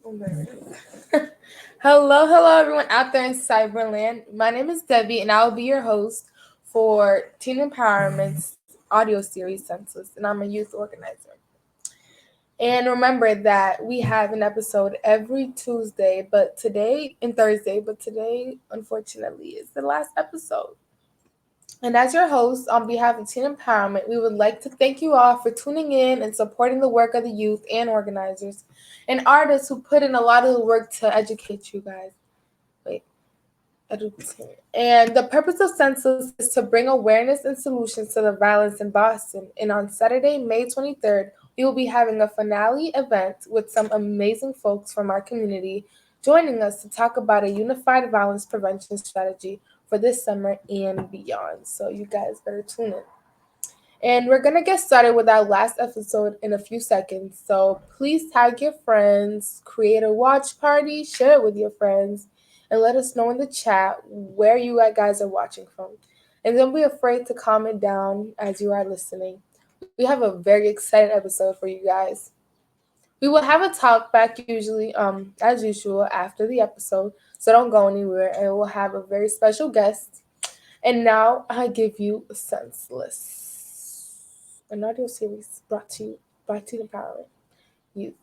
Oh, there it is. Hello, everyone out there in Cyberland. My name is Debbie, and I will be your host for Teen Empowerment's audio series, Senseless, and I'm a youth organizer. And remember that we have an episode every Tuesday, but today and Thursday, but today, unfortunately, is the last episode. And as your host, on behalf of Teen Empowerment, we would like to thank you all for tuning in and supporting the work of the youth and organizers and artists who put in a lot of the work to educate you guys. Wait, educate. And the purpose of Senseless is to bring awareness and solutions to the violence in Boston. And on Saturday, May 23rd, we will be having a finale event with some amazing folks from our community joining us to talk about a unified violence prevention strategy for this summer and beyond. So you guys better tune in. And we're going to get started with our last episode in a few seconds. So please tag your friends, create a watch party, share it with your friends, and let us know in the chat where you guys are watching from. And don't be afraid to comment down as you are listening. We have a very exciting episode for you guys. We will have a talk back usually, as usual, after the episode. So don't go anywhere, and we'll have a very special guest. And now I give you Senseless, an audio series brought to you by Teen Empowerment Youth.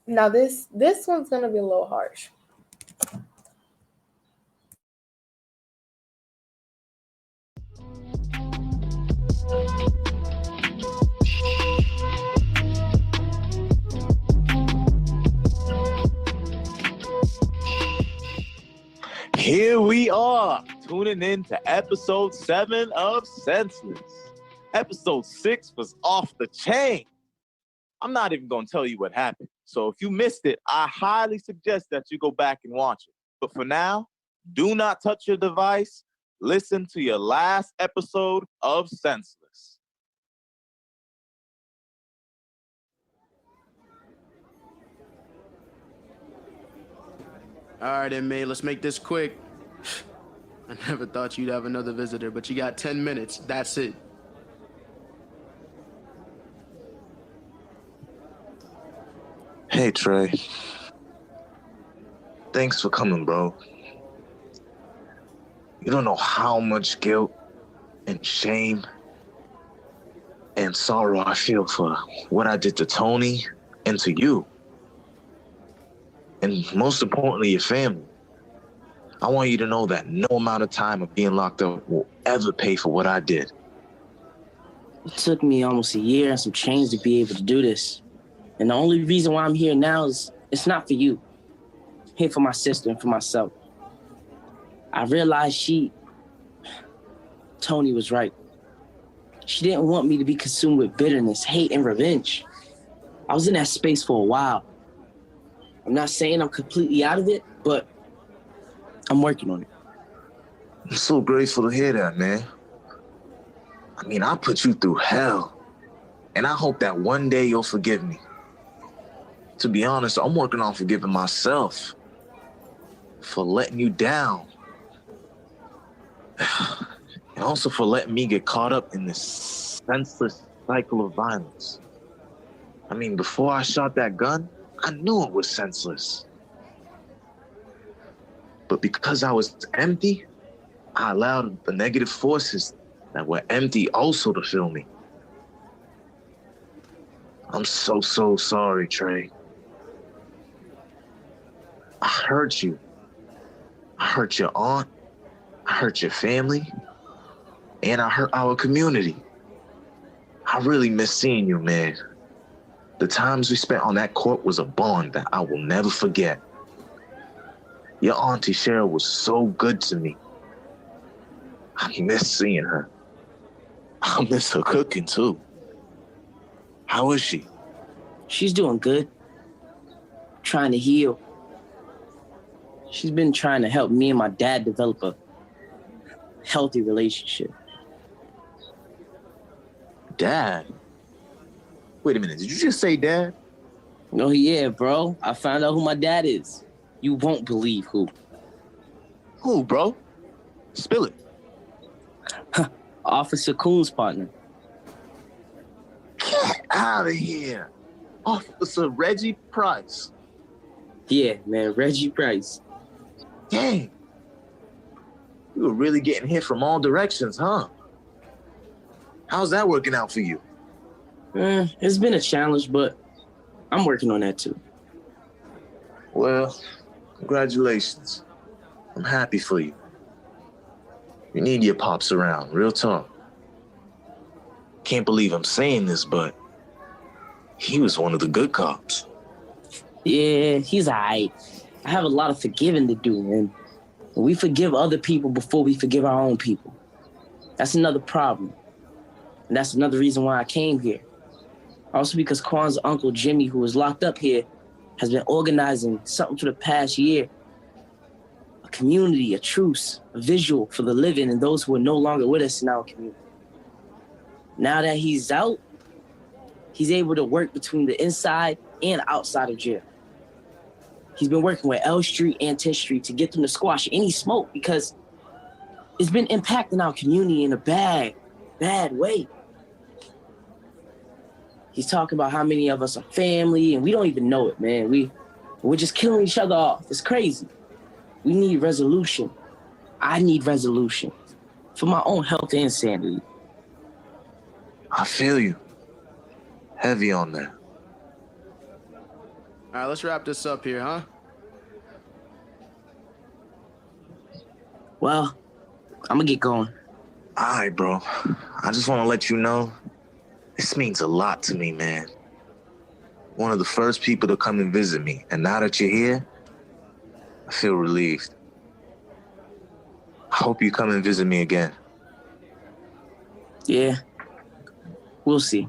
Now this one's gonna be a little harsh. Here we are, tuning in to episode 7 of Senseless. Episode 6 was off the chain. I'm not even going to tell you what happened. So if you missed it, I highly suggest that you go back and watch it. But for now, do not touch your device. Listen to your last episode of Senseless. All right, then, let's make this quick. I never thought you'd have another visitor, but you got 10 minutes. That's it. Hey, Trey. Thanks for coming, bro. You don't know how much guilt and shame and sorrow I feel for what I did to Tony and to you. And most importantly, your family. I want you to know that no amount of time of being locked up will ever pay for what I did. It took me almost a year and some change to be able to do this. And the only reason why I'm here now is it's not for you. I'm here for my sister and for myself. I realized Tony was right. She didn't want me to be consumed with bitterness, hate, and revenge. I was in that space for a while. I'm not saying I'm completely out of it, but I'm working on it. I'm so grateful to hear that, man. I mean, I put you through hell, and I hope that one day you'll forgive me. To be honest, I'm working on forgiving myself for letting you down. And also for letting me get caught up in this senseless cycle of violence. I mean, before I shot that gun, I knew it was senseless. But because I was empty, I allowed the negative forces that were empty also to fill me. I'm so sorry, Trey. I hurt you. I hurt your aunt. I hurt your family. And I hurt our community. I really miss seeing you, man. The times we spent on that court was a bond that I will never forget. Your auntie Cheryl was so good to me. I miss seeing her. I miss her cooking too. How is she? She's doing good. Trying to heal. She's been trying to help me and my dad develop a healthy relationship. Dad? Wait a minute, did you just say dad? Oh yeah, bro. I found out who my dad is. You won't believe who. Who, bro? Spill it. Officer Coon's partner. Get out of here. Officer Reggie Price. Yeah, man, Reggie Price. Dang. You were really getting hit from all directions, huh? How's that working out for you? It's been a challenge, but I'm working on that too. Well, congratulations. I'm happy for you. You need your pops around, real talk. Can't believe I'm saying this, but he was one of the good cops. Yeah, he's all right. I have a lot of forgiving to do, and we forgive other people before we forgive our own people. That's another problem. And that's another reason why I came here. Also because Quan's uncle, Jimmy, who was locked up here, has been organizing something for the past year. A community, a truce, a visual for the living and those who are no longer with us in our community. Now that he's out, he's able to work between the inside and outside of jail. He's been working with L Street and 10th Street to get them to squash any smoke because it's been impacting our community in a bad way. He's talking about how many of us are family, and we don't even know it, man. We're just killing each other off. It's crazy. We need resolution. I need resolution for my own health and sanity. I feel you. Heavy on that. All right, let's wrap this up here, huh? Well, I'm gonna get going. All right, bro. I just want to let you know, this means a lot to me, man. One of the first people to come and visit me. And now that you're here, I feel relieved. I hope you come and visit me again. Yeah, we'll see.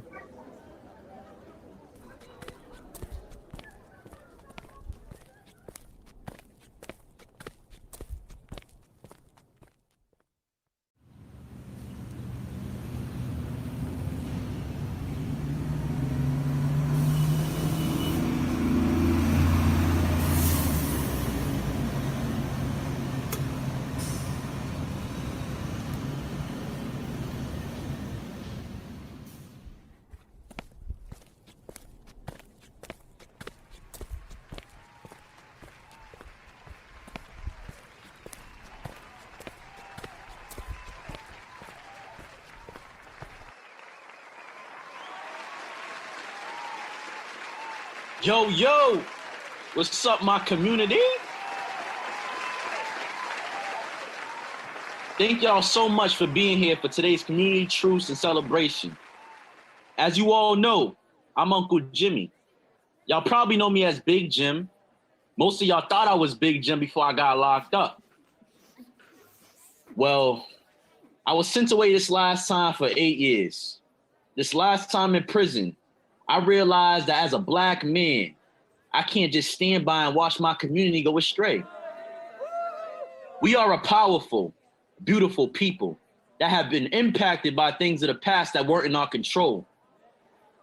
Yo, what's up, my community? Thank y'all so much for being here for today's community truce and celebration. As you all know, I'm Uncle Jimmy. Y'all probably know me as Big Jim. Most of y'all thought I was Big Jim before I got locked up. Well, I was sent away this last time for 8 years. This last time in prison, I realized that as a Black man, I can't just stand by and watch my community go astray. We are a powerful, beautiful people that have been impacted by things of the past that weren't in our control.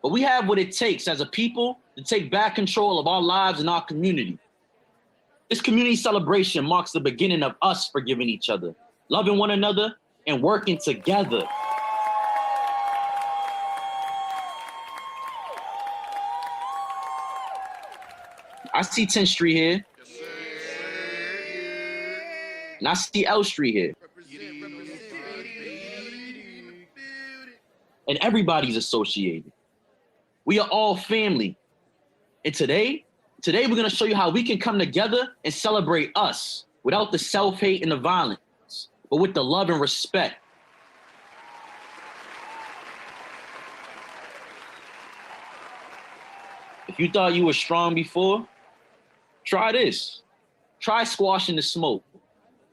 But we have what it takes as a people to take back control of our lives and our community. This community celebration marks the beginning of us forgiving each other, loving one another, and working together. I see 10th Street here. And I see L Street here. And everybody's associated. We are all family. And today we're gonna show you how we can come together and celebrate us without the self-hate and the violence, but with the love and respect. If you thought you were strong before, try this. Try squashing the smoke,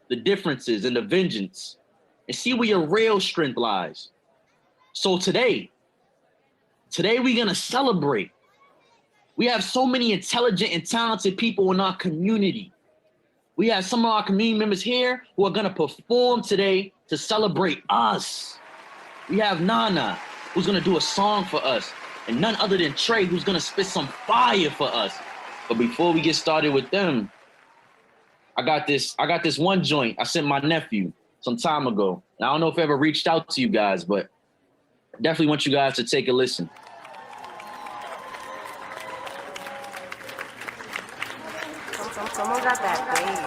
the differences and the vengeance, and see where your real strength lies. So today we're gonna celebrate. We have so many intelligent and talented people in our community. We have some of our community members here who are gonna perform today to celebrate us. We have Nana, who's gonna do a song for us, and none other than Trey, who's gonna spit some fire for us. But before we get started with them, I got this one joint I sent my nephew some time ago. And I don't know if I ever reached out to you guys, but I definitely want you guys to take a listen. Someone got that bass.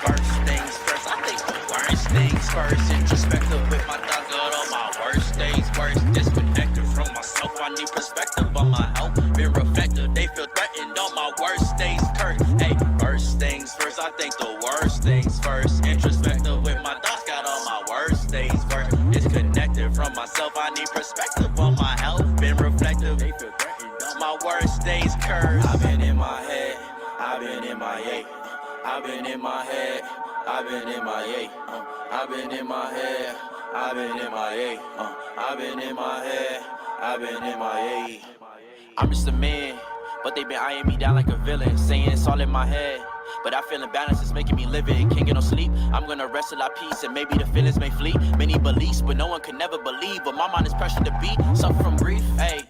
First things first, I think the worst things first. Introspective with my thoughts out on my worst days. Worst disconnected from myself. I need perspective on my health. Been reflective, they feel threatened on my worst days. Cursed. Hey, first things first, I think the worst things first. Introspective with my thoughts got on my worst days. Worst disconnected from myself. I need perspective on my health. Been reflective, they feel threatened on my worst days. Cursed. I've been in my head. I've been in my eight. I've been in my head. I've been in my eight. I've been in my head. I've been in my eight. I've been in my head. I've been in my eight. I'm just a man, but they been eyeing me down like a villain, saying it's all in my head. But I feel imbalance, it's making me livid. Can't get no sleep. I'm gonna rest till I peace, and maybe the feelings may flee. Many beliefs, but no one can never believe. But my mind is pressured to be. Suffer from grief, hey.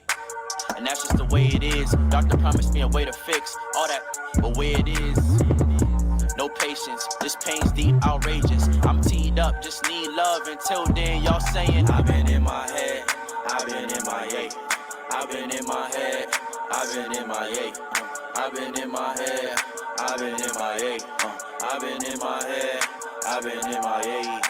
And that's just the way it is. Doctor promised me a way to fix all that, but where it is, no patience. This pain's deep, outrageous. I'm teed up, just need love. Until then, y'all saying I've been in my head. I've been in my eight. I've been in my head. I've been in my eight. I've been in my head. I've been in my eight. I've been in my head. I've been in my eight.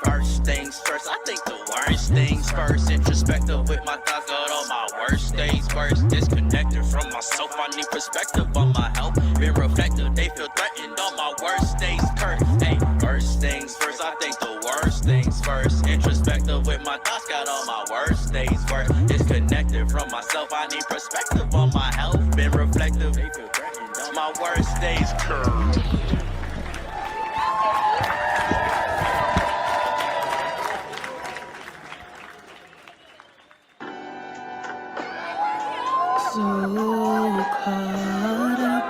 First things first, I think the worst things first. Introspective with my thoughts out on my worst days. Worst disconnected from myself. I need perspective on my health. Been reflective, they feel threatened on my worst days. Cursed. Hey, first things first, I think the worst things first. Introspective with my thoughts got on my worst days. Worst disconnected from myself. I need perspective on my health. Been reflective, they feel threatened on my worst days. Cursed. So caught up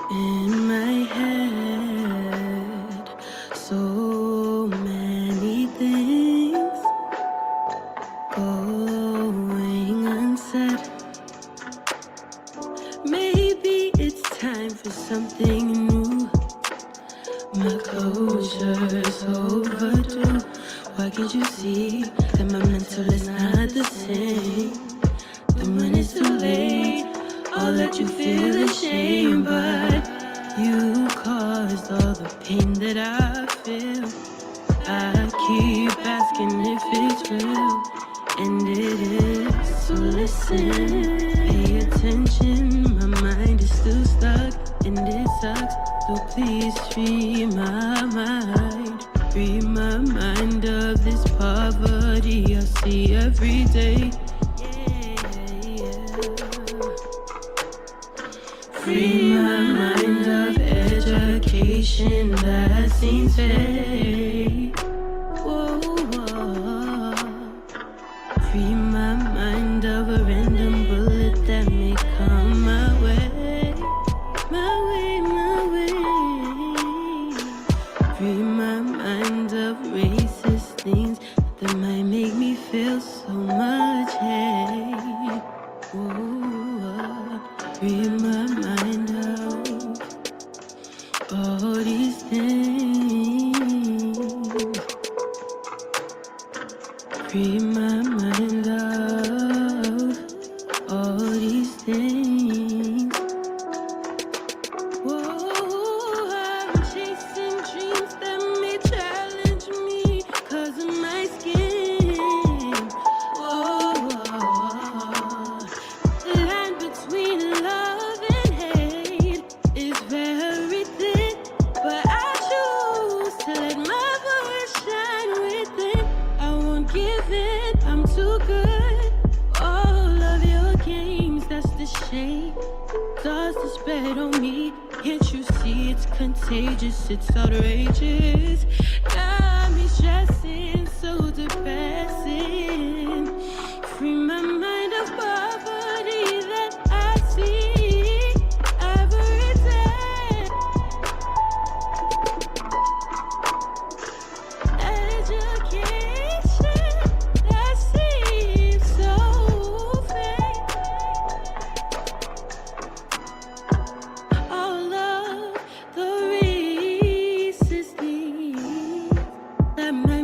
in my head, so many things going unsaid. Maybe it's time for something new. My closure's overdue. Why can't you see that my mental is not the same? Then when it's too late, I'll let you feel the shame. But you caused all the pain that I feel. I keep asking if it's real, and it is. So listen, pay attention. My mind is still stuck, and it sucks. So please free my mind. Free my mind of this poverty I see every day. Free my mind of education that seems fake. Whoa, whoa. Free my mind of a random bullet that may come my way. My way, my way. Free my mind of racist things that might make me feel so much hate. Whoa, free my mind of all these things. Free my mind of all these things. Whoa, I'm chasing dreams that may challenge me 'cause of my skin. Whoa, the line between love and hate is very thin, but I choose to let my voice shine within. I won't give in, I'm too good. All of your games, that's the shade. Starts to spread on me. Can't you see it's contagious? It's outrageous. Got me stressing, so depressing. Free my mind of poverty that I see every day. Education that seems so fake. All of the racist things that might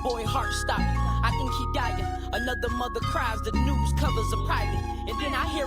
boy heart stop. I think he dying. Another mother cries, the news covers a private. And then I hear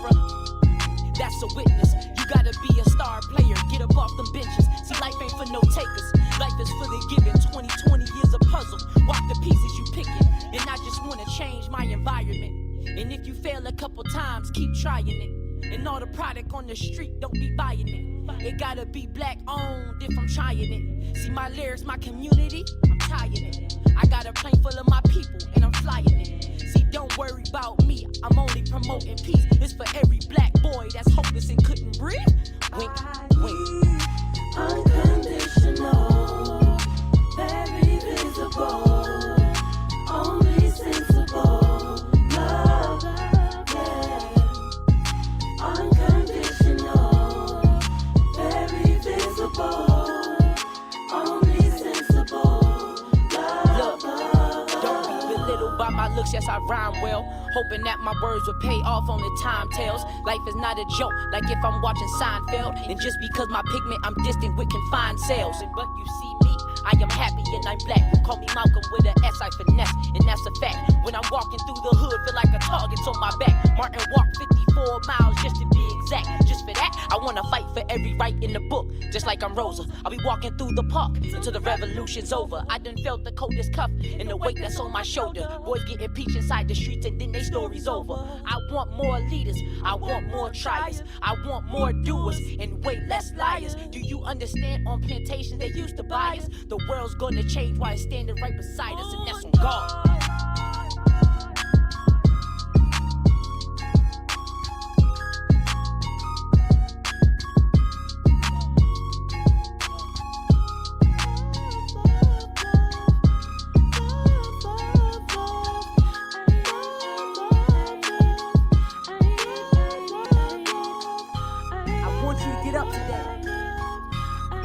that's a witness. You gotta be a star player, get up off them benches. See, life ain't for no takers. Life is for the giving. 2020 is a puzzle. Walk the pieces you picking. And I just wanna change my environment. And if you fail a couple times, keep trying it. And all the product on the street, don't be buying it. It gotta be black owned if I'm trying it. See, my lyrics, my community, I'm tying it. I got a plane full of my people, and I'm flying it. See, don't worry about me, I'm only promoting peace. It's for every black boy that's hopeless and couldn't breathe. Wink, wink. Unconditional, very visible, only sensible love, yeah. Unconditional, very visible, only sensible love. Look, don't be belittled by my looks, yes I rhyme well. Hoping that my words would pay off on the time tells. Life is not a joke, like if I'm watching Seinfeld. And just because my pigment, I'm distant with confined cells. But you see me, I am happy and I'm black. Call me Malcolm with an S, I finesse, and that's a fact. When I'm walking through the hood, feel like a target's on my back. Martin walked 54 miles just to be exact. Just for that, I wanna fight for every right in the book. Just like I'm Rosa, I'll be walking through the park until the revolution's over. I done felt the coldest cuff and the weight that's on my shoulder. Boys get impeached inside the streets and then they story's over. I want more leaders, I want more triers, I want more doers and way less liars. Do you understand? On plantations they used to buy us. The world's gonna change while it's standing right beside us, and that's on God.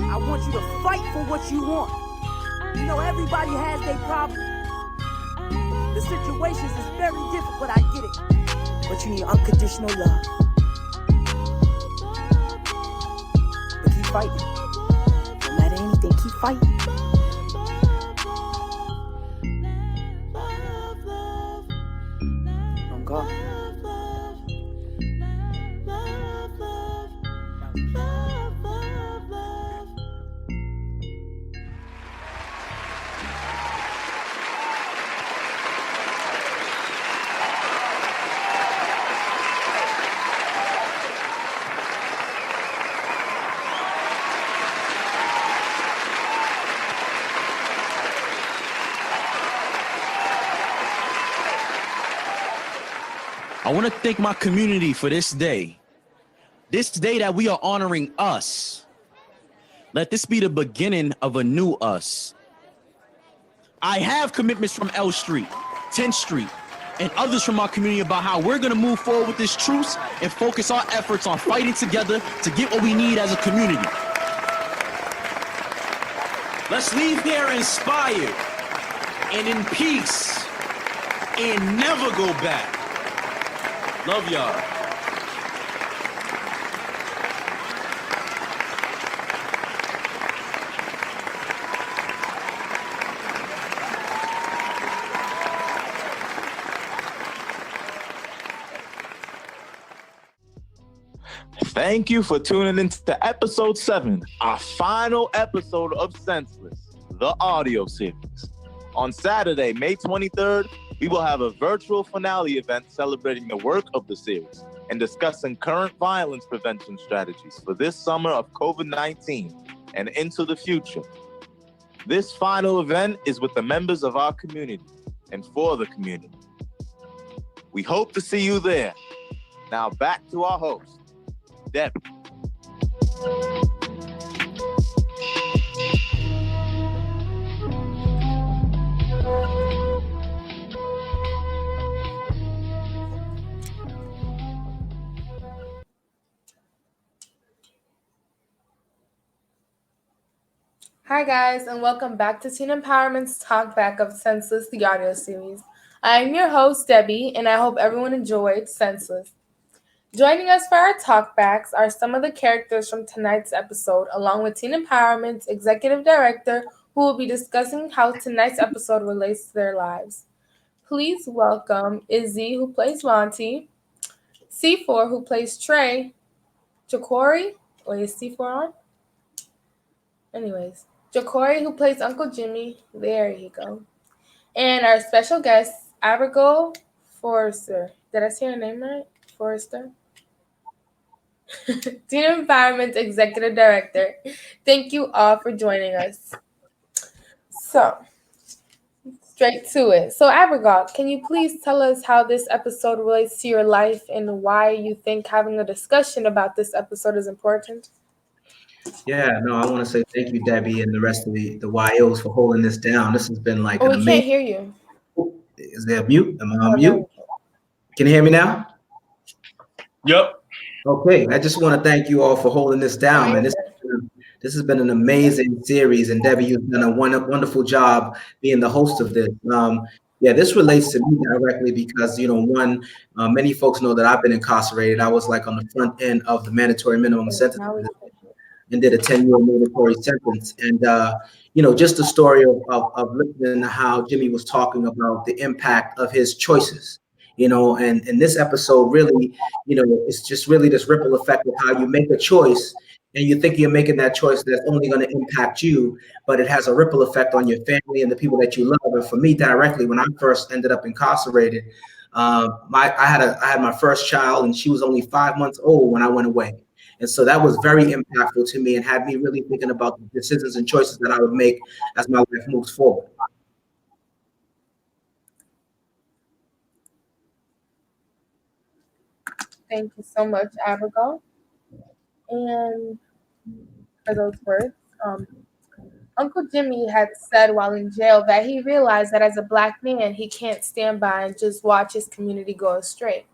I want you to fight for what you want. You know, everybody has their problem. The situations is very difficult, I get it. But you need unconditional love. But keep fighting. No matter anything, keep fighting. Oh God. I want to thank my community for this day that we are honoring us. Let this be the beginning of a new us. I have commitments from L Street, 10th Street, and others from our community about how we're going to move forward with this truce and focus our efforts on fighting together to get what we need as a community. Let's leave here inspired and in peace and never go back. Love y'all. Thank you for tuning in to episode 7, our final episode of Senseless, the audio series. On Saturday, May 23rd, we will have a virtual finale event celebrating the work of the series and discussing current violence prevention strategies for this summer of COVID-19 and into the future. This final event is with the members of our community and for the community. We hope to see you there. Now back to our host, Debbie. Hi guys, and welcome back to Teen Empowerment's Talk Back of Senseless, the audio series. I am your host, Debbie, and I hope everyone enjoyed Senseless. Joining us for our talkbacks are some of the characters from tonight's episode, along with Teen Empowerment's Executive Director, who will be discussing how tonight's episode relates to their lives. Please welcome Izzy, who plays Monty, C4, who plays Trey, Ja'Cory. Wait, is C4 on? Anyways, Ja'Cory, who plays Uncle Jimmy. There you go. And our special guest, Abigail Forrester. Did I say her name right? Forrester? Teen Empowerment Executive Director. Thank you all for joining us. So, straight to it. So, Abigail, can you please tell us how this episode relates to your life and why you think having a discussion about this episode is important? Yeah, no, I want to say thank you, Debbie, and the rest of the YOs for holding this down. This has been like Oh, an we can't amazing. hear you. Is there a mute? Am I on Oh, there we mute? go. Can you hear me now? Yep. Okay, I just want to thank you all for holding this Oh, down, man. you're This has been an amazing series, and Debbie, you've done a wonderful job being the host of this. Yeah, this relates to me directly because one, many folks know that I've been incarcerated. I was like on the front end of the mandatory minimum good. sentence Now we can. and did a 10-year mandatory sentence. And, just the story of listening to how Jimmy was talking about the impact of his choices, and this episode really, it's just really this ripple effect of how you make a choice and you think you're making that choice that's only going to impact you, but it has a ripple effect on your family and the people that you love. And for me directly, when I first ended up incarcerated, I had my first child and she was only 5 months old when I went away. And so that was very impactful to me and had me really thinking about the decisions and choices that I would make as my life moves forward. Thank you so much, Abigail. And for those words, um, Uncle Jimmy had said while in jail that he realized that as a black man, he can't stand by and just watch his community go astray.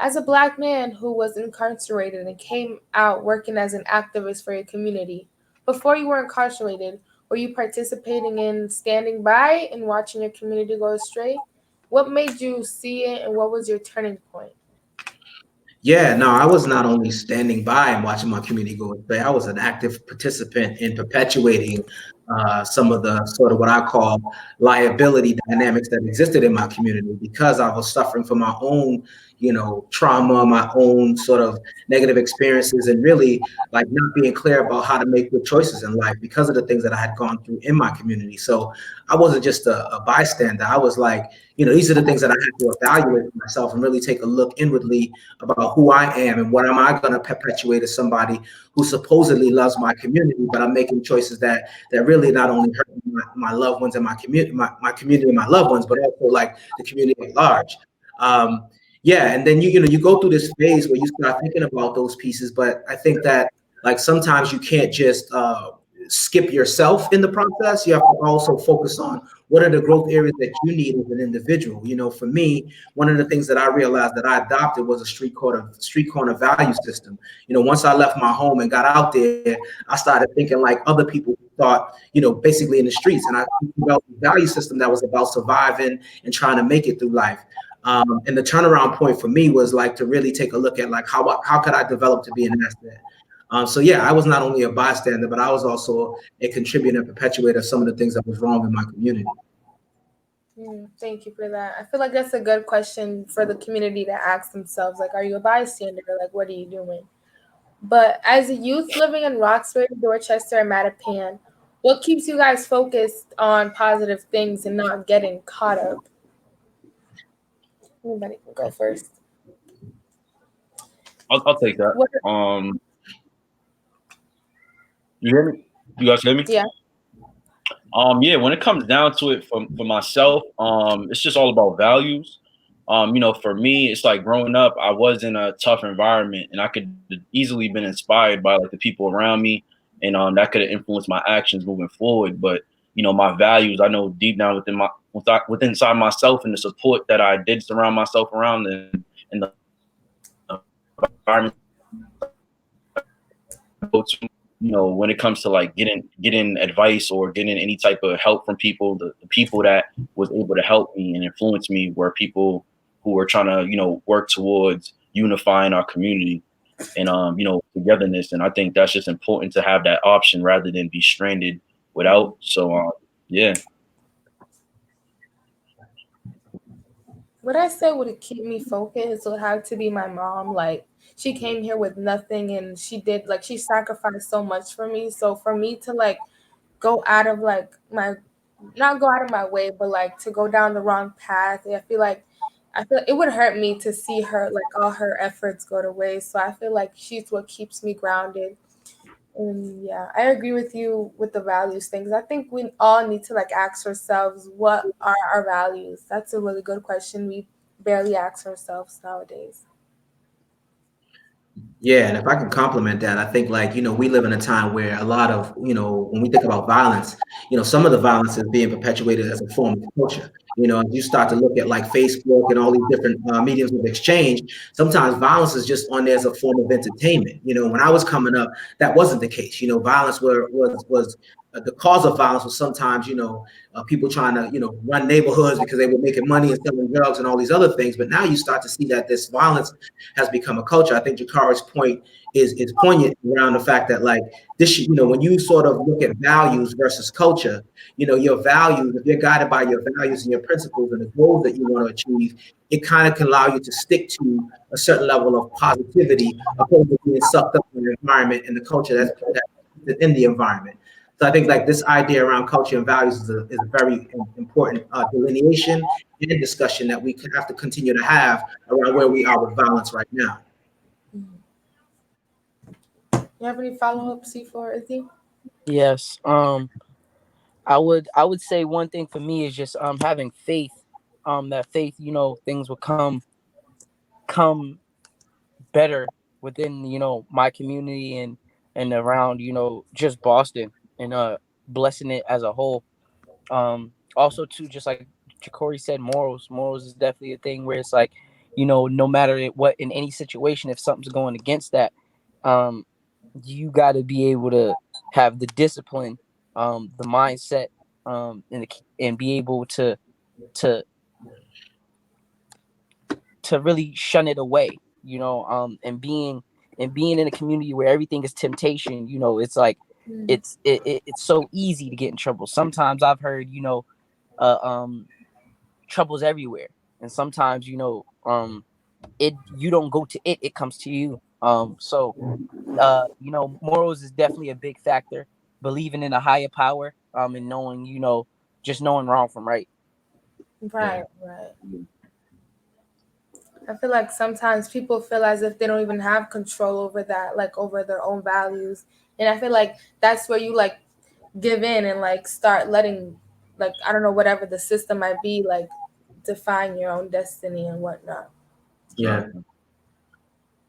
As a black man who was incarcerated and came out working as an activist for your community, before you were incarcerated, were you participating in standing by and watching your community go astray? What made you see it and what was your turning point? Yeah, no, I was not only standing by and watching my community go astray, I was an active participant in perpetuating some of the sort of what I call liability dynamics that existed in my community because I was suffering from my own, trauma, my own sort of negative experiences, and really like not being clear about how to make good choices in life because of the things that I had gone through in my community. So I wasn't just a bystander. I was like, these are the things that I had to evaluate myself and really take a look inwardly about who I am and what am I going to perpetuate as somebody who supposedly loves my community, but I'm making choices that really not only hurt my loved ones and my community, my community and my loved ones, but also like the community at large. Yeah, and then you go through this phase where you start thinking about those pieces, but I think that like sometimes you can't just skip yourself in the process. You have to also focus on what are the growth areas that you need as an individual. For me, one of the things that I realized that I adopted was a street corner value system. Once I left my home and got out there, I started thinking like other people thought, basically in the streets. And I developed a value system that was about surviving and trying to make it through life. And the turnaround point for me was like to really take a look at like how could I develop to be an asset. So yeah, I was not only a bystander, but I was also a contributor and perpetuator of some of the things that was wrong in my community. Thank you for that. I feel like that's a good question for the community to ask themselves. Like, are you a bystander? Like, what are you doing? But as a youth living in Roxbury, Dorchester, and Mattapan, what keeps you guys focused on positive things and not getting caught up? Anybody can go first. I'll take that. What, You hear me? You guys hear me? yeah. Yeah, when it comes down to it for myself, it's just all about values. For me, it's like growing up, I was in a tough environment and I could easily been inspired by like the people around me and that could have influenced my actions moving forward. But my values, I know deep down within inside myself and the support that I did surround myself around and the environment go to, when it comes to like getting advice or getting any type of help from people, the people that was able to help me and influence me were people who were trying to, work towards unifying our community and, togetherness. And I think that's just important to have that option rather than be stranded without. So yeah. What I say would keep me focused would have to be my mom. Like she came here with nothing and she sacrificed so much for me. So for me to like go out of like my not go out of my way, but like to go down the wrong path, I feel it would hurt me to see her like all her efforts go to waste. So I feel like she's what keeps me grounded. And yeah, I agree with you with the values things. I think we all need to like ask ourselves what are our values. That's a really good question. We barely ask ourselves nowadays. Yeah, and if I can compliment that, I think like, we live in a time where a lot of, when we think about violence, some of the violence is being perpetuated as a form of culture. As you start to look at like Facebook and all these different mediums of exchange, sometimes violence is just on there as a form of entertainment. When I was coming up, that wasn't the case. Violence was the cause of violence was sometimes, people trying to, run neighborhoods because they were making money and selling drugs and all these other things. But now you start to see that this violence has become a culture. I think Jakari's point is poignant around the fact that like this, when you sort of look at values versus culture, your values, if you're guided by your values and your principles and the goals that you want to achieve, it kind of can allow you to stick to a certain level of positivity opposed to being sucked up in the environment and the culture that's in the environment. So I think like this idea around culture and values is a very important delineation and discussion that we have to continue to have around where we are with violence right now. You have any follow up, C4 Izzy? Yes. I would say one thing for me is just having faith. That faith, things will come better within, my community and around, just Boston and blessing it as a whole. Also too, just like Jacory said, morals is definitely a thing where it's like, no matter what, in any situation, if something's going against that, um you got to be able to have the discipline, the mindset, and be able to to really shun it away, and being in a community where everything is temptation. It's like it's so easy to get in trouble. Sometimes I've heard, uh, um troubles everywhere, and sometimes, it you don't go to it, it comes to you. So morals is definitely a big factor. Believing in a higher power, and knowing, just knowing wrong from right. Right, right. I feel like sometimes people feel as if they don't even have control over that, like over their own values. And I feel like that's where you like give in and like start letting, like, I don't know, whatever the system might be, like define your own destiny and whatnot. Yeah.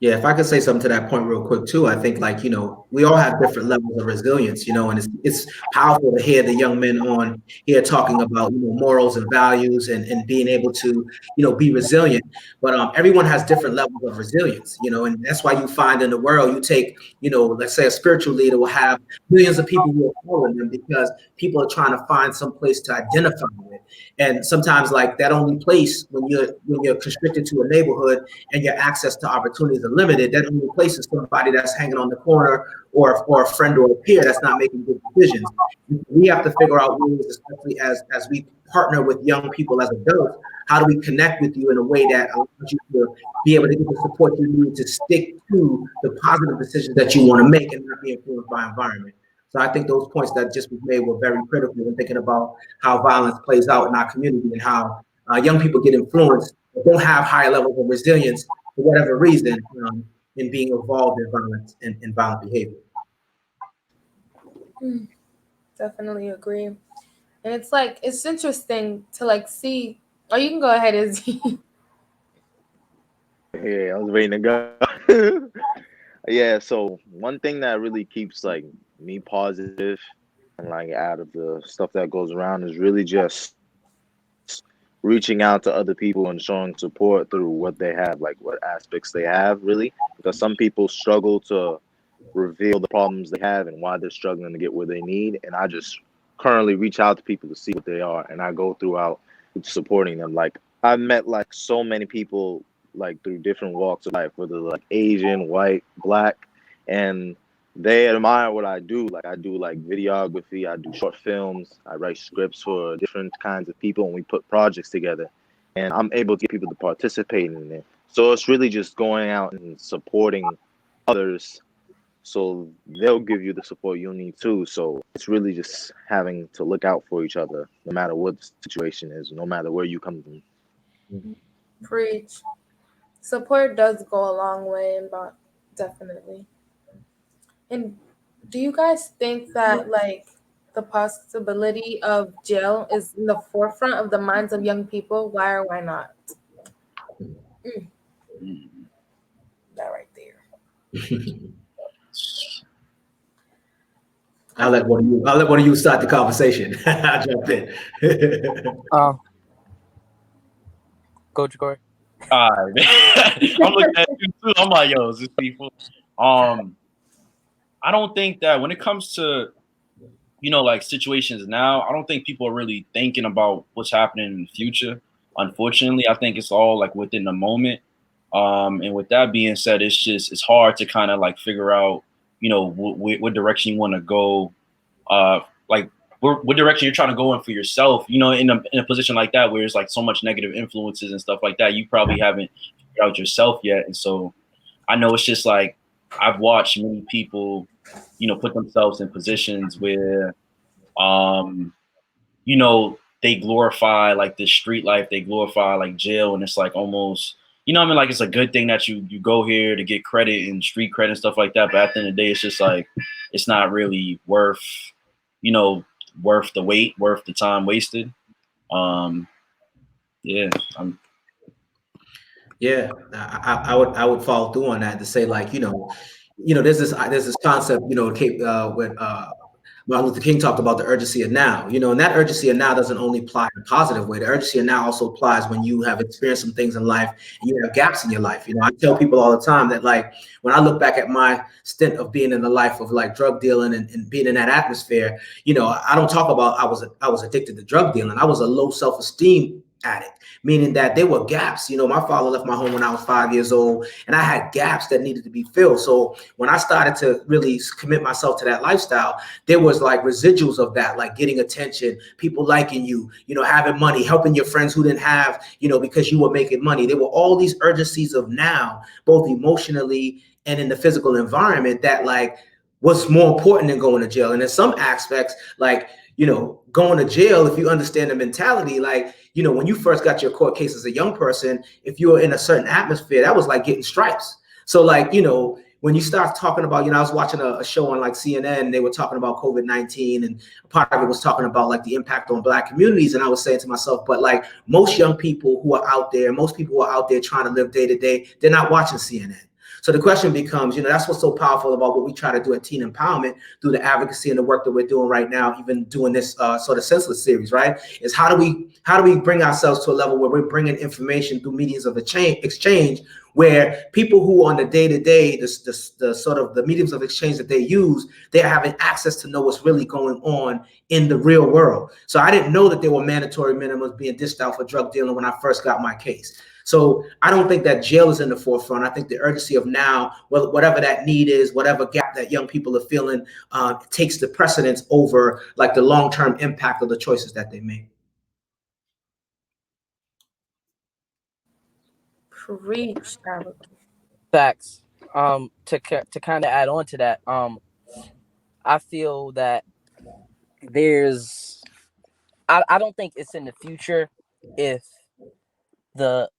Yeah, if I could say something to that point real quick too, I think like, we all have different levels of resilience, and it's powerful to hear the young men on here talking about, morals and values and being able to, be resilient. But everyone has different levels of resilience, and that's why you find in the world, you take, let's say a spiritual leader will have millions of people who are following them because people are trying to find some place to identify with. And sometimes like that only place when you're constricted to a neighborhood and your access to opportunities are limited, that only places somebody that's hanging on the corner or a friend or a peer that's not making good decisions. We have to figure out ways, especially as we partner with young people as adults, how do we connect with you in a way that allows you to be able to get the support you need to stick to the positive decisions that you want to make and not be influenced by environment. So I think those points that just was made were very critical when thinking about how violence plays out in our community and how young people get influenced but don't have higher levels of resilience for whatever reason, in being involved in violence and violent behavior. Mm, definitely agree. And it's like, it's interesting to like see. Oh, you can go ahead, Izzy. Yeah, I was waiting to go. Yeah, so one thing that really keeps like me positive and like out of the stuff that goes around is really just reaching out to other people and showing support through what they have, like what aspects they have, really. Because some people struggle to reveal the problems they have and why they're struggling to get where they need. And I just currently reach out to people to see what they are, and I go throughout supporting them. Like I've met like so many people like through different walks of life, whether like Asian, white, black, and they admire what I do. Like I do like videography, I do short films, I write scripts for different kinds of people, and we put projects together. And I'm able to get people to participate in it. So it's really just going out and supporting others, so they'll give you the support you need too. So it's really just having to look out for each other, no matter what the situation is, no matter where you come from. Preach. Support does go a long way, but definitely. And do you guys think that like the possibility of jail is in the forefront of the minds of young people? Why or why not? Mm, that right there. I'll let one of you start the conversation. I'll jump in. Uh, Coach Corey. All right. I'm looking at you too. I'm like, yo, is this people? Um, I don't think that when it comes to like situations now, I don't think people are really thinking about what's happening in the future. Unfortunately, I think it's all like within the moment. And with that being said, it's hard to kind of like figure out, what direction you want to go, like what direction you're trying to go in for yourself. In a position like that where there's like so much negative influences and stuff like that, you probably haven't figured out yourself yet. And so I know it's just like I've watched many people, put themselves in positions where um, they glorify like this street life, they glorify like jail, and it's like almost, what I mean, like it's a good thing that you go here to get credit and street credit and stuff like that. But at the end of the day, it's just like it's not really you know, worth the wait, worth the time wasted. Um, yeah, I'm Yeah, I would follow through on that to say like there's this concept when Martin Luther King talked about the urgency of now, and that urgency of now doesn't only apply in a positive way. The urgency of now also applies when you have experienced some things in life and you have gaps in your life. I tell people all the time that like when I look back at my stint of being in the life of like drug dealing and being in that atmosphere, I don't talk about I was addicted to drug dealing. I was a low self-esteem addict, meaning that there were gaps. My father left my home when I was 5 years old, and I had gaps that needed to be filled. So when I started to really commit myself to that lifestyle, there was like residuals of that, like getting attention, people liking you, having money, helping your friends who didn't have, because you were making money. There were all these urgencies of now, both emotionally and in the physical environment, that like what's more important than going to jail. And in some aspects, like, going to jail, if you understand the mentality, like, when you first got your court case as a young person, if you were in a certain atmosphere, that was like getting stripes. So like, when you start talking about, I was watching a show on like CNN, they were talking about COVID-19, and part of it was talking about like the impact on Black communities. And I was saying to myself, but like most young people who are out there, most people who are out there trying to live day to day, they're not watching CNN. So the question becomes, that's what's so powerful about what we try to do at Teen Empowerment through the advocacy and the work that we're doing right now, even doing this sort of Senseless series, right? Is how do we bring ourselves to a level where we're bringing information through mediums of exchange, where people who on the day-to-day, the sort of the mediums of exchange that they use, they're having access to know what's really going on in the real world. So I didn't know that there were mandatory minimums being dished out for drug dealing when I first got my case. So I don't think that jail is in the forefront. I think the urgency of now, whatever that need is, whatever gap that young people are feeling, takes the precedence over like the long-term impact of the choices that they make. Preach, Tabitha. Facts. To kind of add on to that, I feel that there's I don't think it's in the future if the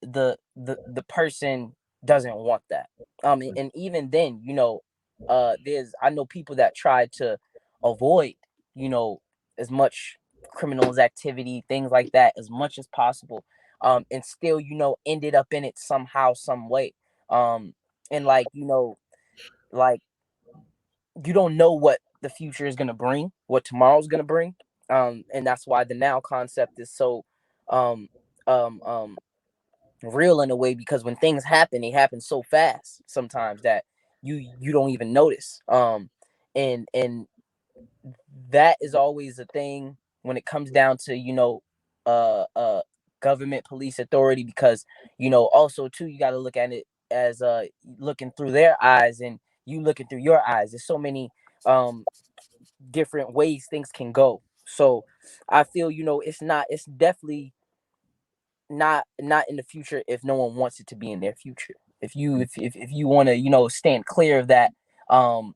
person doesn't want that. And even then, there's I know people that try to avoid, you know, as much criminals activity, things like that, as much as possible. And still, ended up in it somehow, some way. And like, like you don't know what the future is gonna bring, what tomorrow's gonna bring. And that's why the now concept is so um um um real in a way, because when things happen, they happen so fast sometimes that you don't even notice. And that is always a thing when it comes down to uh uh government, police, authority, because also too, you got to look at it as looking through their eyes, and you looking through your eyes. There's so many different ways things can go. So I feel, it's definitely not in the future if no one wants it to be in their future. If you want to, stand clear of that, um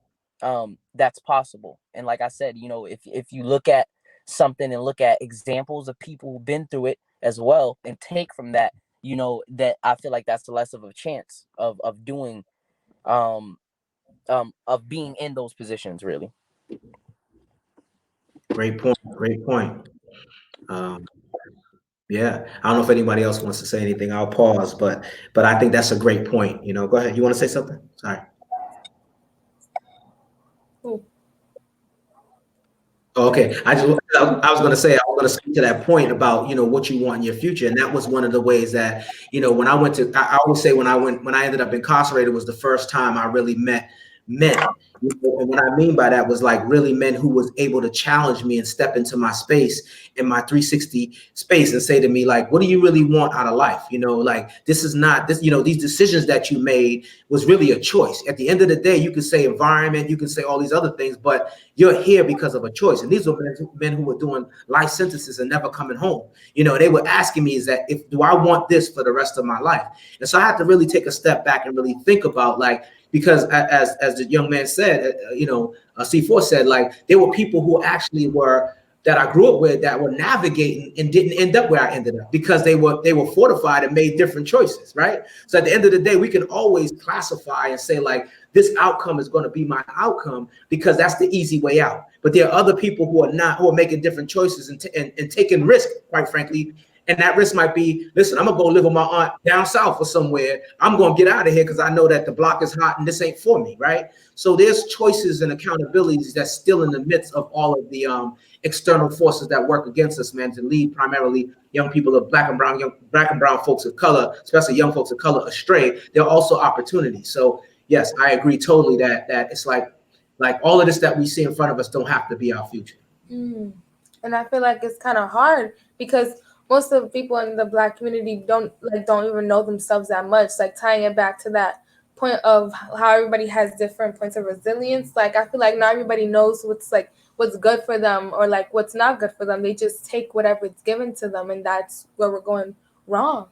that's possible. And like I said, if you look at something and look at examples of people who've been through it as well and take from that, that I feel like that's less of a chance of doing um of being in those positions, really. Great point. Great point. Um, yeah, I don't know if anybody else wants to say anything. I'll pause, but I think that's a great point. Go ahead. You want to say something? Sorry. Ooh. Okay, I was going to say I was going to speak to that point about what you want in your future, and that was one of the ways that when I went to I always say when I ended up incarcerated was the first time I really met men. And what I mean by that was like really men who was able to challenge me and step into my space, in my 360 space, and say to me like, what do you really want out of life? Like this is not this, these decisions that you made was really a choice. At the end of the day, you could say environment, you can say all these other things, but you're here because of a choice. And these were men who were doing life sentences and never coming home. They were asking me, is that if do I want this for the rest of my life? And so I had to really take a step back and really think about like, because as the young man said, C4 said, like there were people who actually were that I grew up with that were navigating and didn't end up where I ended up because they were fortified and made different choices, right? So at the end of the day, we can always classify and say like this outcome is going to be my outcome because that's the easy way out. But there are other people who are making different choices and taking risk, quite frankly. And that risk might be, listen, I'm gonna go live with my aunt down south or somewhere. I'm gonna get out of here because I know that the block is hot and this ain't for me, right? So there's choices and accountabilities that's still in the midst of all of the external forces that work against us, man, to lead primarily young people of black and brown folks of color, especially young folks of color, astray. There are also opportunities. So yes, I agree totally that it's like all of this that we see in front of us don't have to be our future. And I feel like it's kind of hard because most of the people in the Black community don't even know themselves that much. Like tying it back to that point of how everybody has different points of resilience. Like I feel like not everybody knows what's good for them or like what's not good for them. They just take whatever it's given to them, and that's where we're going wrong.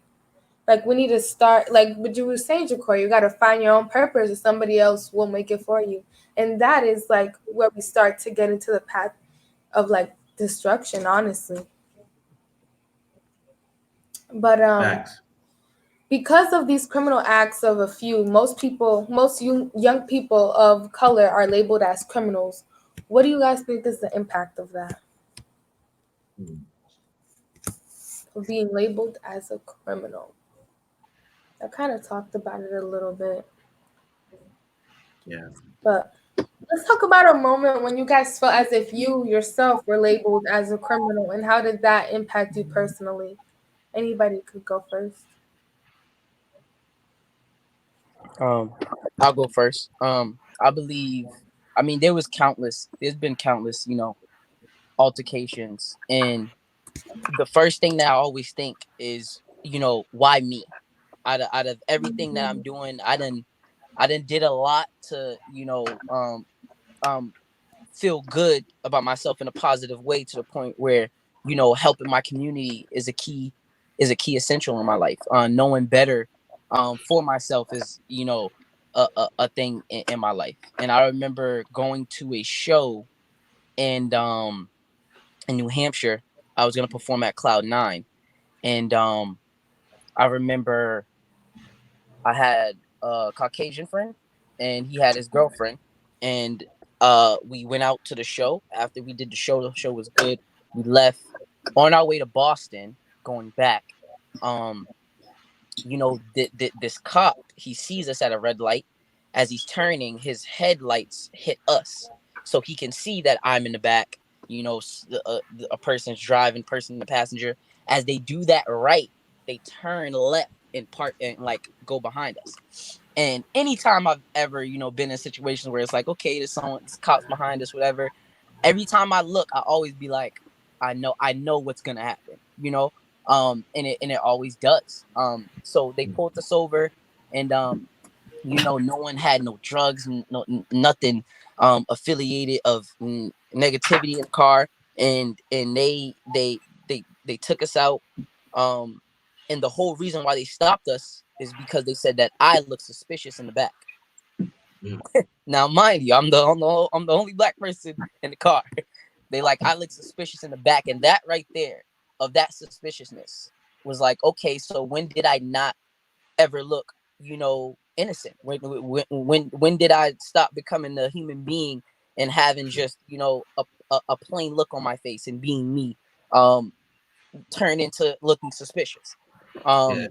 Like we need to start, like what you were saying, Jacory, you got to find your own purpose, or somebody else will make it for you, and that is like where we start to get into the path of like destruction, honestly. But Facts. because of these criminal acts of a few, most young people of color are labeled as criminals. What do you guys think is the impact of that? Of being labeled as a criminal. I kind of talked about it a little bit. Yeah. But let's talk about a moment when you guys felt as if you yourself were labeled as a criminal, and how did that impact you personally? Anybody could go first. I'll go first. I believe, I mean, there's been countless, altercations. And the first thing that I always think is, why me? Out of everything that I'm doing, I done did a lot to, feel good about myself in a positive way, to the point where, helping my community is a key essential in my life. Knowing better for myself is, a thing in my life. And I remember going to a show and in New Hampshire. I was gonna perform at Cloud9, and I remember I had a Caucasian friend, and he had his girlfriend, and we went out to the show. After we did the show, was good. We left on our way to Boston, going back. Um, this cop, he sees us at a red light. As he's turning, his headlights hit us, so he can see that I'm in the back. A person's driving, person, the passenger. As they do that right, they turn left and park and like go behind us. And anytime I've ever, been in situations where it's like, okay, this cops behind us, whatever. Every time I look, I always be like, I know what's gonna happen, and it always does. So they pulled us over, and No one had no drugs, nothing affiliated of negativity in the car, and they took us out. Um, and the whole reason why they stopped us is because they said that I looked suspicious in the back. Now, mind you, I'm the only black person in the car. They like I look suspicious in the back, and that right there of that suspiciousness was like, okay, so when did I not ever look, innocent? When did I stop becoming a human being and having just a plain look on my face and being me, turn into looking suspicious? Yeah.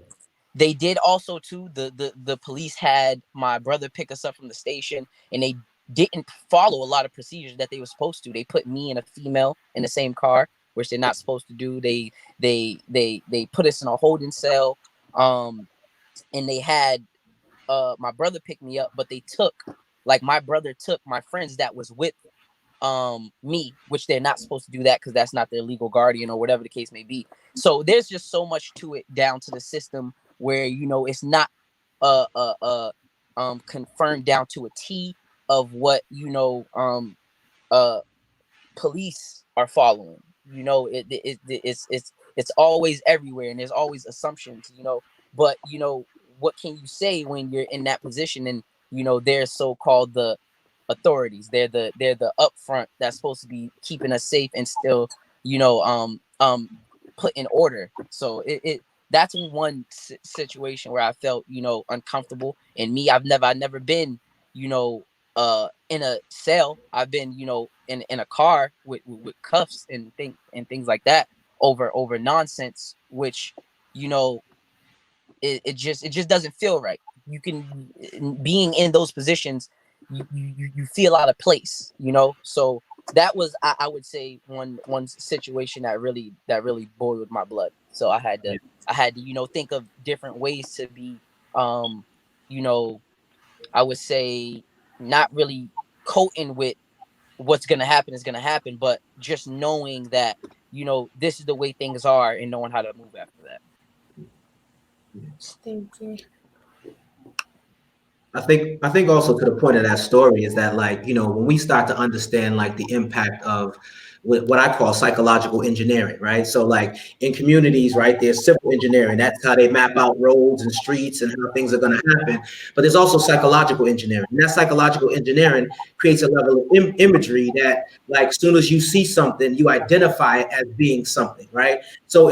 They did also too. The police had my brother pick us up from the station, and they didn't follow a lot of procedures that they were supposed to. They put me and a female in the same car, which they're not supposed to do. They put us in a holding cell, and they had my brother pick me up, but they took my brother took my friends that was with me, which they're not supposed to do that because that's not their legal guardian or whatever the case may be. So there's just so much to it down to the system where it's not confirmed down to a T of what uh police are following. It's always everywhere, and there's always assumptions. But what can you say when you're in that position, and they're so-called the authorities. They're the upfront that's supposed to be keeping us safe and still put in order. So it that's one situation where I felt uncomfortable. And me, I never been in a cell. I've been in a car with cuffs and things like that over nonsense, which you know it just doesn't feel right. You can being in those positions, you feel out of place, So that was I would say one situation that really boiled my blood. So I had to think of different ways to be you know I would say not really coating with what's gonna happen is gonna happen, but just knowing that this is the way things are and knowing how to move after that. Thank you. I think also to the point of that story is that, like, when we start to understand like the impact of what I call psychological engineering, right? So like in communities, right, there's civil engineering. That's how they map out roads and streets and how things are going to happen. But there's also psychological engineering. And that psychological engineering creates a level of imagery that, like, as soon as you see something, you identify it as being something, right? So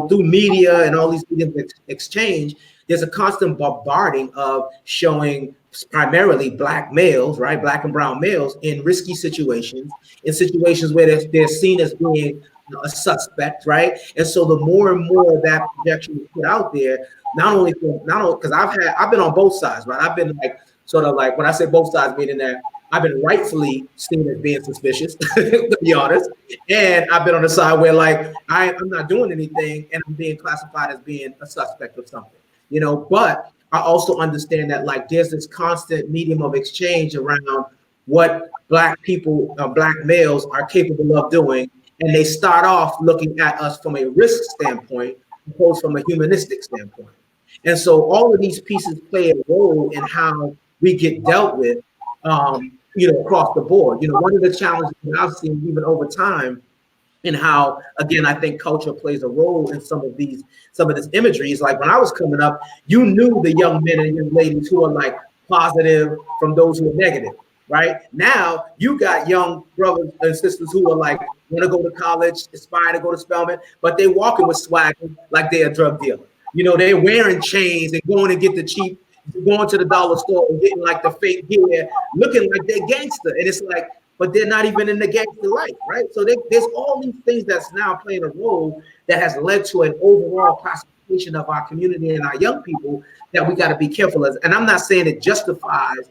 through media and all these media exchange, there's a constant bombarding of showing primarily black males, right? Black and brown males in risky situations, in situations where they're seen as being a suspect, right? And so the more and more that projection is put out there, not only because I've been on both sides, right? I've been like sort of like, when I say both sides, meaning that I've been rightfully seen as being suspicious, to be honest. And I've been on the side where like I'm not doing anything and I'm being classified as being a suspect of something. But I also understand that like there's this constant medium of exchange around what black people, black males are capable of doing. And they start off looking at us from a risk standpoint, opposed from a humanistic standpoint. And so all of these pieces play a role in how we get dealt with, across the board. One of the challenges that I've seen even over time, and how, again, I think culture plays a role in some of this imagery. Is like when I was coming up, you knew the young men and young ladies who are like positive from those who are negative, right? Now you got young brothers and sisters who are like want to go to college, aspire to go to Spelman, but they walking with swagger like they're a drug dealer. They're wearing chains and going to get the cheap, going to the dollar store and getting like the fake gear, looking like they're gangster. And it's like, but they're not even in the gangster life, right? So there's all these things that's now playing a role that has led to an overall classification of our community and our young people that we got to be careful of. And I'm not saying it justifies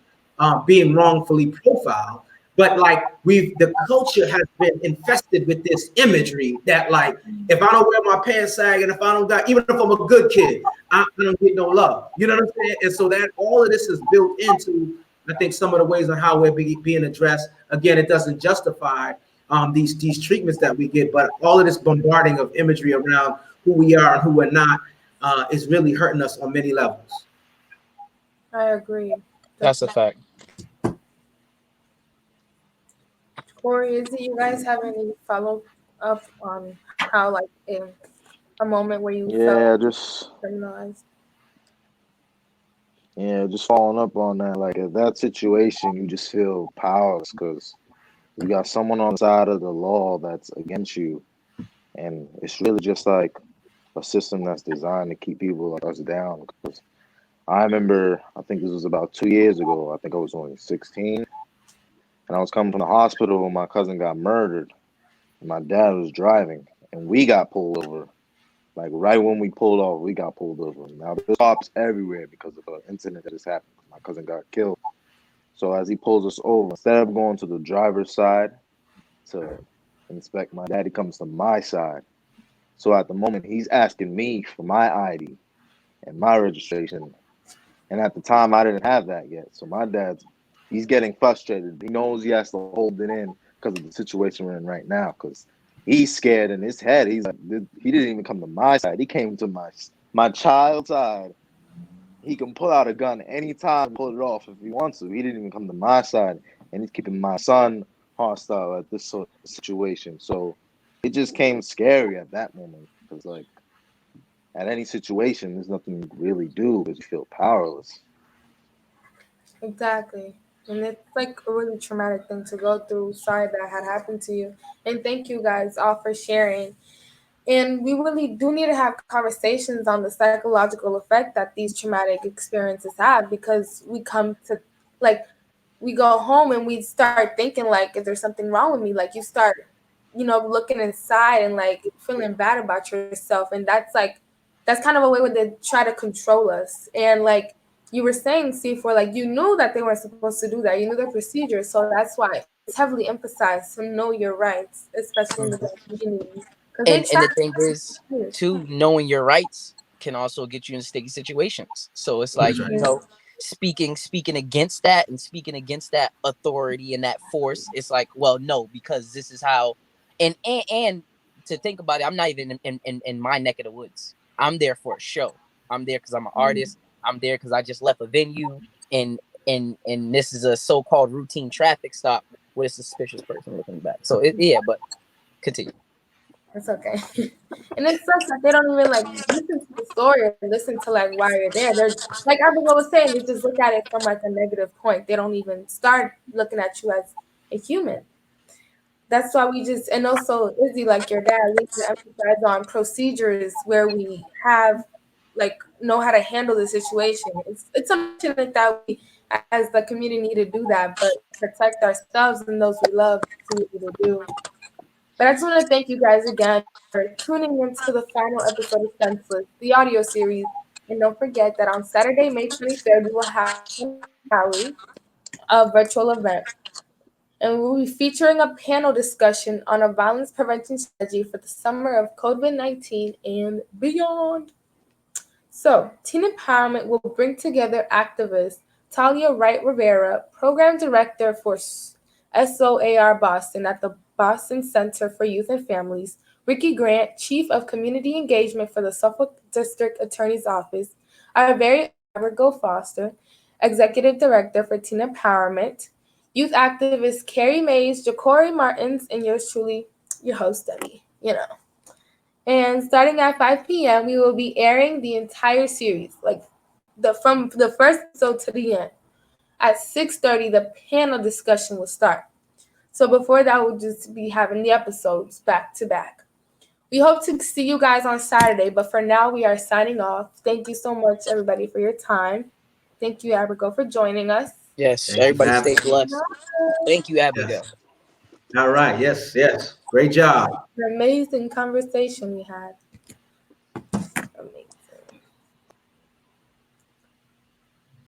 being wrongfully profiled, but like the culture has been infested with this imagery that like, if I don't wear my pants sag and if I don't got, even if I'm a good kid, I don't get no love. You know what I'm saying? And so that all of this is built into, I think, some of the ways on how we're being addressed. Again, it doesn't justify these treatments that we get, but all of this bombarding of imagery around who we are and who we're not is really hurting us on many levels. I agree. That's a fact. Corey, is it you guys have any follow up on how like in a moment where you felt Yeah, just criminalized? yeah, just following up on that. Like at that situation, you just feel powerless because you got someone on the side of the law that's against you, and it's really just like a system that's designed to keep people like us down. Because I remember, I think this was about 2 years ago. I think I was only 16, and I was coming from the hospital when my cousin got murdered. And my dad was driving, and we got pulled over. Like right when we pulled off, we got pulled over. Now there's cops everywhere because of an incident that just happened. My cousin got killed. So as he pulls us over, instead of going to the driver's side to inspect my dad, he comes to my side. So at the moment, he's asking me for my ID and my registration. And at the time, I didn't have that yet. So my dad's, he's getting frustrated. He knows he has to hold it in because of the situation we're in right now. Because he's scared in his head. He's like, he didn't even come to my side. He came to my child's side. He can pull out a gun anytime, and pull it off if he wants to. He didn't even come to my side, and he's keeping my son hostile at this sort of situation. So it just came scary at that moment because, like, at any situation, there's nothing you can really do because you feel powerless. Exactly. And it's like a really traumatic thing to go through. Sorry that had happened to you. And thank you guys all for sharing. And we really do need to have conversations on the psychological effect that these traumatic experiences have because we come to, like, we go home and we start thinking, like, is there something wrong with me? Like, you start, looking inside and, like, feeling bad about yourself. And that's kind of a way where they try to control us. And, like, you were saying, C4, like, you knew that they weren't supposed to do that. You knew their procedures. So that's why it's heavily emphasized to know your rights, especially in the black community. Because they And try the thing is, to. too, knowing your rights can also get you in sticky situations. So it's like, speaking against that and speaking against that authority and that force, it's like, well, no, because this is how. And to think about it, I'm not even in my neck of the woods. I'm there for a show. I'm there because I'm an artist. I'm there because I just left a venue, and this is a so-called routine traffic stop with a suspicious person looking back. So yeah, but continue. It's okay. And it sucks that they don't even like listen to the story or listen to like why you're there. They're like Abigail was saying, they just look at it from like a negative point. They don't even start looking at you as a human. That's why we just and also Izzy, like your dad, we need to emphasize on procedures where we have like know how to handle the situation. It's unfortunate that we as the community need to do that, but to protect ourselves and those we love to be able to do. But I just want to thank you guys again for tuning into the final episode of Senseless, the audio series. And don't forget that on Saturday, May 23rd, we will have our finale, a virtual event. And we'll be featuring a panel discussion on a violence prevention strategy for the summer of COVID-19 and beyond. So, Teen Empowerment will bring together activist Talia Wright Rivera, program director for SOAR Boston at the Boston Center for Youth and Families, Ricky Grant, Chief of Community Engagement for the Suffolk District Attorney's Office, our very own Abigail Foster, Executive Director for Teen Empowerment, youth activist Carrie Mays, Ja'Cory Martins, and yours truly, your host, Debbie. And starting at 5 p.m., we will be airing the entire series, like from the first episode to the end. At 6:30, the panel discussion will start. So before that, we'll just be having the episodes back to back. We hope to see you guys on Saturday, but for now, we are signing off. Thank you so much, everybody, for your time. Thank you, Abigail, for joining us. Yes, Thank you for everybody having stay me. blessed. Thank you, Yes. Abigail. All right. Yes. Yes. Great job. An amazing conversation we had.